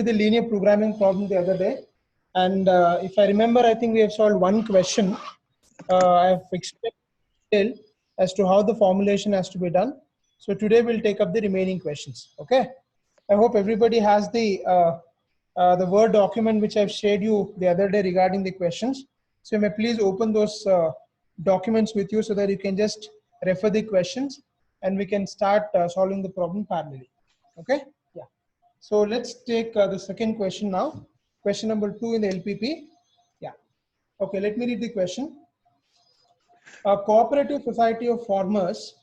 The linear programming problem the other day, and if I remember, I think we have solved one question. I have explained as to how the formulation has to be done. So today we'll take up the remaining questions. Okay. I hope everybody has the Word document which I've shared you the other day regarding the questions. So you may please open those documents with you so that you can just refer the questions and we can start solving the problem parallelly. Okay. Yeah. So let's take the second question now. Question number 2 in the LPP. Yeah. Okay, let me read the question. A cooperative society of farmers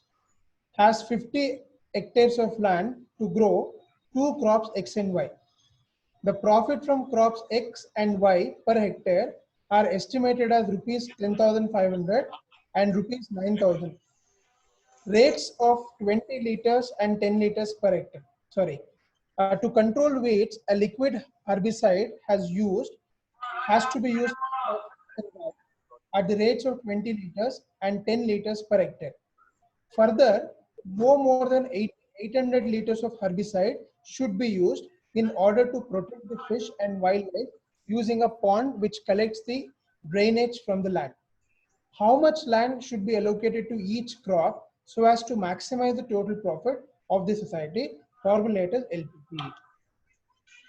has 50 hectares of land to grow 2 crops X and Y. The profit from crops X and Y per hectare are estimated as rupees 10,500 and rupees 9,000. Rates of 20 liters and 10 liters per hectare. Sorry. To control weeds, a liquid herbicide has to be used at the rates of 20 liters and 10 liters per hectare. Further, no more than 800 liters of herbicide should be used in order to protect the fish and wildlife using a pond which collects the drainage from the land. How much land should be allocated to each crop so as to maximize the total profit of the society? Formulate as LPP.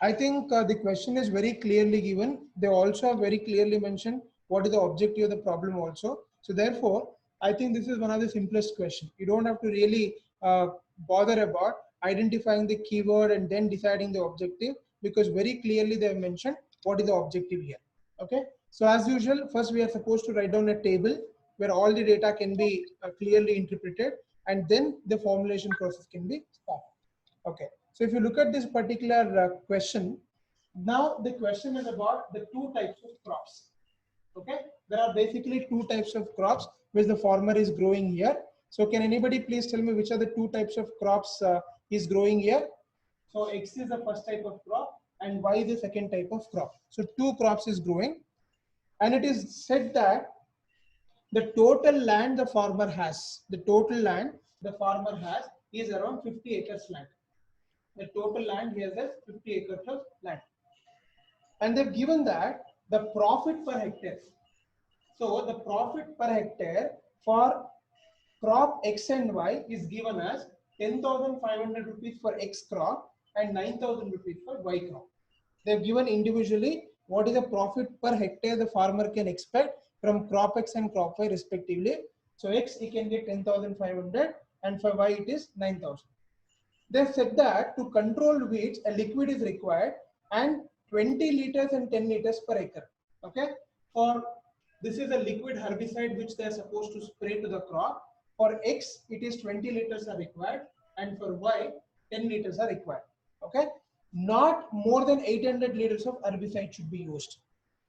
I think the question is very clearly given. They also have very clearly mentioned what is the objective of the problem also. So therefore, I think this is one of the simplest questions. You don't have to really bother about identifying the keyword and then deciding the objective, because very clearly they have mentioned what is the objective here. Okay. So as usual, first we are supposed to write down a table where all the data can be clearly interpreted, and then the formulation process can be started. Okay. So if you look at this particular question, now the question is about the 2 types of crops. Okay. There are basically 2 types of crops which the farmer is growing here. So can anybody please tell me which are the 2 types of crops is growing here? So X is the first type of crop and Y is the second type of crop. So 2 crops is growing, and it is said that the total land the farmer has, is around 50 acres land. The total land here is 50 acres of land. And they've given that the profit per hectare. So the profit per hectare for crop X and Y is given as 10,500 rupees for X crop and 9,000 rupees for Y crop. They've given individually what is the profit per hectare the farmer can expect from crop X and crop Y respectively. So X he can get 10,500 and for Y it is 9,000. They said that to control weeds, a liquid is required and 20 liters and 10 liters per acre. Okay. For this is a liquid herbicide which they are supposed to spray to the crop. For X, it is 20 liters are required, and for Y, 10 liters are required. Okay. Not more than 800 liters of herbicide should be used.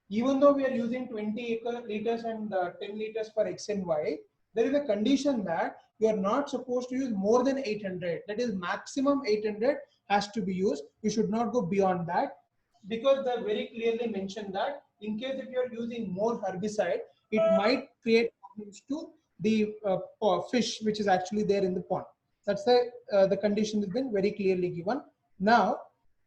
Even though we are using 20 liters and 10 liters for X and Y, there is a condition that you are not supposed to use more than 800. That is maximum 800 has to be used. You should not go beyond that, because they very clearly mentioned that in case if you are using more herbicide, it might create problems to the fish which is actually there in the pond. That's the condition has been very clearly given. Now,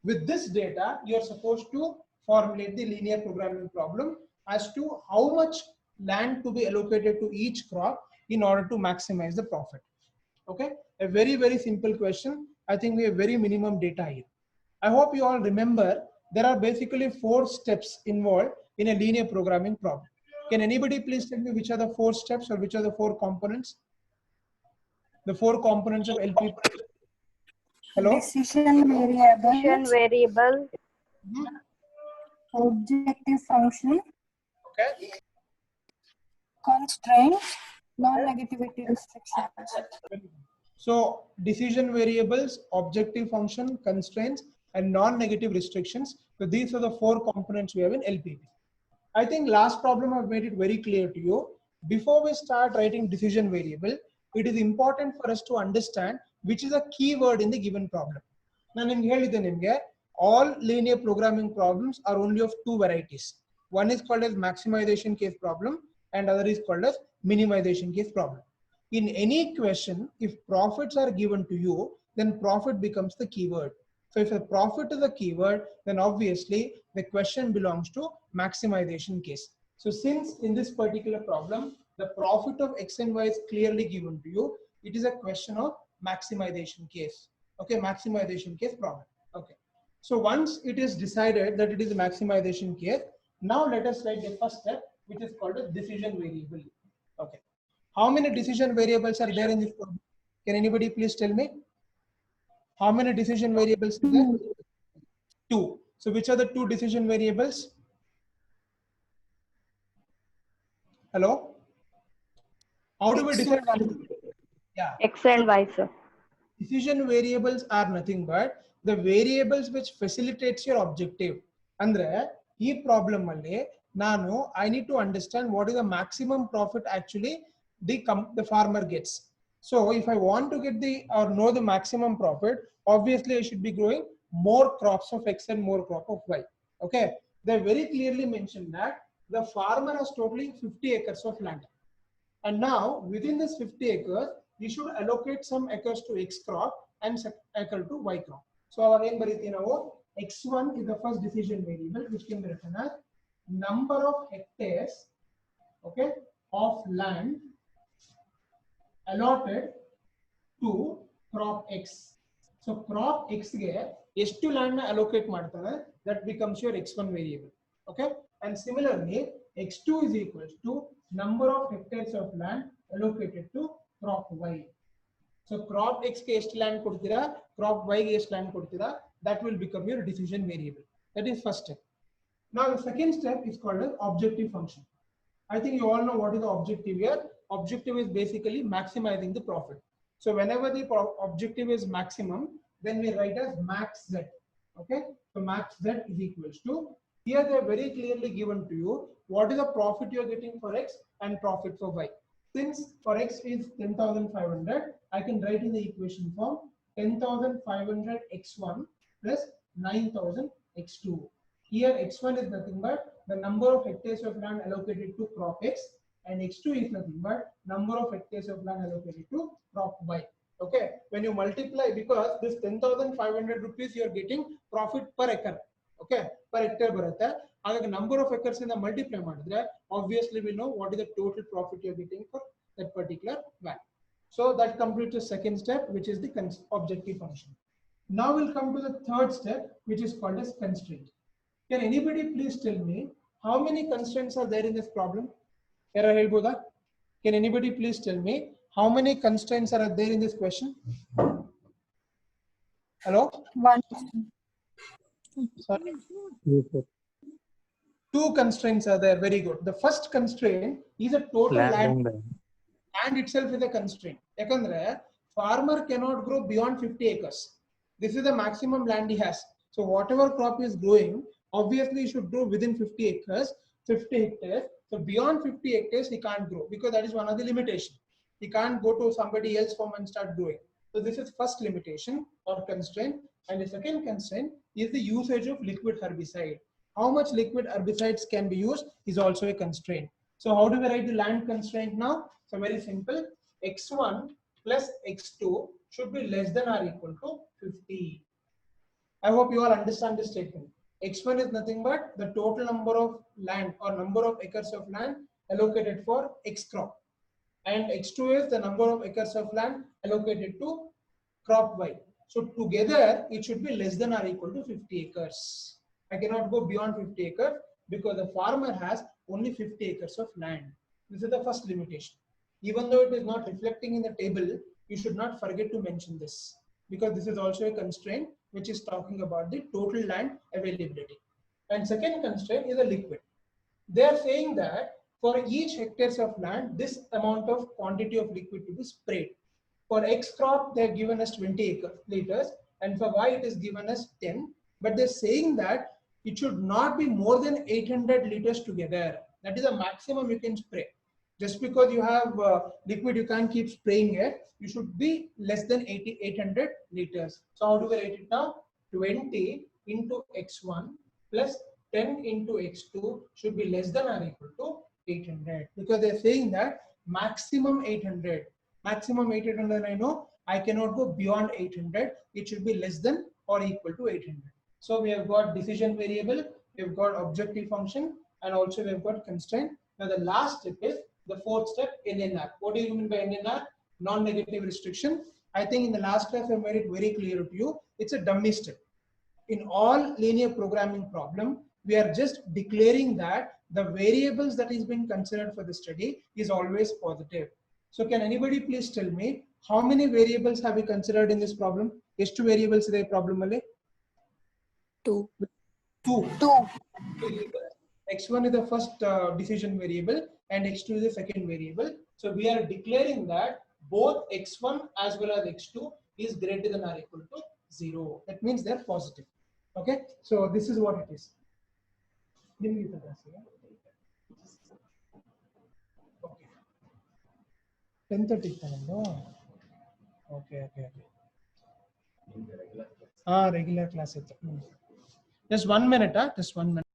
with this data, you are supposed to formulate the linear programming problem as to how much land to be allocated to each crop in order to maximize the profit. Okay, a very, very simple question. I think we have very minimum data here. I hope you all remember there are basically 4 steps involved in a linear programming problem. Can anybody please tell me which are the 4 steps or which are the 4 components? The 4 components of LP. Hello? Decision variable. Objective function. Okay. Constraints. Non-negativity restrictions. So decision variables, objective function, constraints, and non-negative restrictions. So these are the 4 components we have in LPP. I think last problem I've made it very clear to you. Before we start writing decision variable, it is important for us to understand which is a keyword in the given problem. Now, all linear programming problems are only of 2 varieties. One is called as maximization case problem and other is called as minimization case problem. In any question, if profits are given to you, then profit becomes the keyword. So if the profit is a keyword, then obviously the question belongs to maximization case. So since in this particular problem, the profit of X and Y is clearly given to you, it is a question of maximization case. Okay, maximization case problem. Okay. So once it is decided that it is a maximization case, now let us write the first step, which is called a decision variable. Okay. How many decision variables are there in this problem? Can anybody please tell me? How many decision variables are there? 2. So which are the 2 decision variables? Hello? How do we decide? Yeah. X and Y, sir. Decision variables are nothing but the variables which facilitates your objective. Andre ee problem alli nanu I need to understand what is the maximum profit actually the farmer gets. So if I want to get the or know the maximum profit, obviously I should be growing more crops of X and more crop of Y. Okay, they very clearly mentioned that the farmer has totally 50 acres of land, and now within this 50 acres we should allocate some acres to X crop and some acre to Y crop. So again X1 is the first decision variable, which can be written as number of hectares, okay, of land allotted to crop X. So crop X ge ಎಷ್ಟು land na allocate ಮಾಡ್ತಾರೆ, that becomes your X1 variable. Okay, and similarly X2 is equals to number of hectares of land allocated to crop Y. So crop X ke ಎಷ್ಟು land ಕೊಡ್ತೀರಾ, crop Y ge ಎಷ್ಟು land ಕೊಡ್ತೀರಾ, that will become your decision variable. That is first step. Now the second step is called an objective function. I think you all know what is the objective here. Objective is basically maximizing the profit. So whenever the objective is maximum, then we write as max Z. Okay, so max Z is equals to, here they are very clearly given to you what is the profit you are getting for X and profit for Y. Since for X is 10,500, I can write in the equation form 10,500 X1 plus 9,000 X2. Here X1 is nothing but the number of hectares of land allocated to crop X, and X2 is nothing but number of hectares of land allocated to crop Y. Okay, when you multiply, because this 10,500 rupees you are getting profit per acre. Okay, per hectare barata, agaga number of acres in the multiply madidre obviously we know what is the total profit you are getting for that particular value. So that completes the second step, which is the objective function. Now we'll come to the third step, which is called as constraint. Can anybody please tell me how many constraints are there in this problem? Can anybody please tell me how many constraints are there in this question? Hello? 1. Sorry. 2 constraints are there. Very good. The first constraint is a total land. Land itself is a constraint. Ekandre farmer cannot grow beyond 50 acres. This is the maximum land he has. So whatever crop is growing, obviously he should grow within 50 acres, 50 hectares. So beyond 50 hectares he can't grow, because that is one of the limitation. He can't go to somebody else's farm and start growing. So this is first limitation or constraint. And the second constraint is the usage of liquid herbicide. How much liquid herbicides can be used is also a constraint. So how do we write the land constraint now? So very simple. X1 plus X2 should be less than or equal to 50. I hope you all understand this statement. X1 is nothing but the total number of land or number of acres of land allocated for X crop. And X2 is the number of acres of land allocated to crop Y. So together it should be less than or equal to 50 acres. I cannot go beyond 50 acres because the farmer has only 50 acres of land. This is the first limitation. Even though it is not reflecting in the table, you should not forget to mention this, because this is also a constraint which is talking about the total land availability. And second constraint is a liquid. They are saying that for each hectares of land, this amount of quantity of liquid to be sprayed. For X crop, they are given us 20 liters, and for Y it is given us 10. But they're saying that it should not be more than 800 liters together. That is the maximum you can spray. Just because you have liquid, you can't keep spraying it. You should be less than 800 liters. So how do we write it now? 20 into X1 plus 10 into X2 should be less than or equal to 800. Because they're saying that maximum 800. Maximum 800, I know I cannot go beyond 800. It should be less than or equal to 800. So we have got decision variable, we've got objective function, and also we've got constraint. Now the last step is the fourth step, NNR. What do you mean by NNR? Non-negative restriction. I think in the last class I made it very clear to you. It's a dummy step. In all linear programming problem, we are just declaring that the variables that is being considered for the study is always positive. So can anybody please tell me how many variables have we considered in this problem? ಎಷ್ಟು variables ಇದೆ problem ಅಲ್ಲಿ? Two. X1 is the first decision variable and X2 is the second variable. So we are declaring that both X1 as well as X2 is greater than or equal to 0. That means they're positive. Okay, so this is what it is. Okay. 10:30. Okay. Regular class. Just 1 minute, just 1 minute.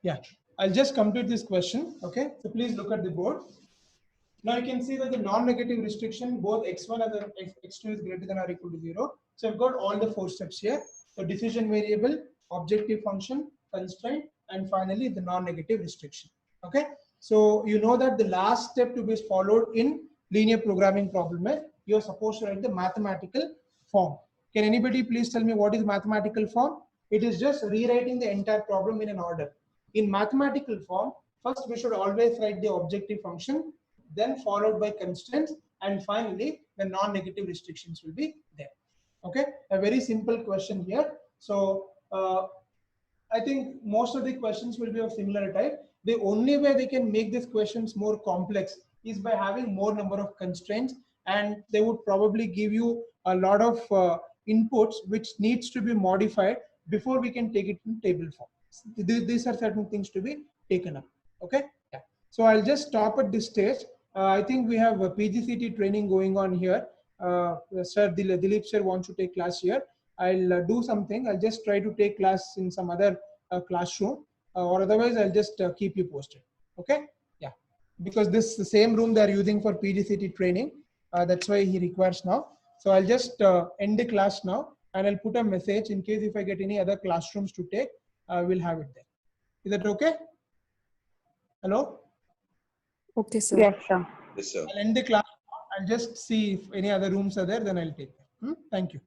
Yeah, I'll just complete this question. Okay, so please look at the board. Now you can see that the non-negative restriction, both X1 and X2 is greater than or equal to 0. So I've got all the 4 steps here. So decision variable, objective function, constraint, and finally the non-negative restriction. Okay, so you know that the last step to be followed in linear programming problem is you're supposed to write the mathematical form. Can anybody please tell me what is mathematical form? It is just rewriting the entire problem in an order. In mathematical form, first we should always write the objective function, then followed by constraints, and finally the non-negative restrictions will be there. Okay, a very simple question here. So I think most of the questions will be of similar type. The only way they can make these questions more complex is by having more number of constraints, and they would probably give you a lot of inputs which needs to be modified before we can take it in table form. These are certain things to be taken up. Okay, yeah. So I'll just stop at this stage. I think we have a PGCT training going on here. Sir Dilip sir wants to take class here. I'll do something. I'll just try to take class in some other classroom, or otherwise I'll just keep you posted. Okay, yeah, because this the same room they're using for PGCT training. That's why he requires now. So I'll just end the class now, and I'll put a message in case if I get any other classrooms to take, we'll have it there. Is that okay? Hello? Okay, sir. Yes, sir. Yes, sir. I'll end the class. I'll just see if any other rooms are there, then I'll take them. Thank you.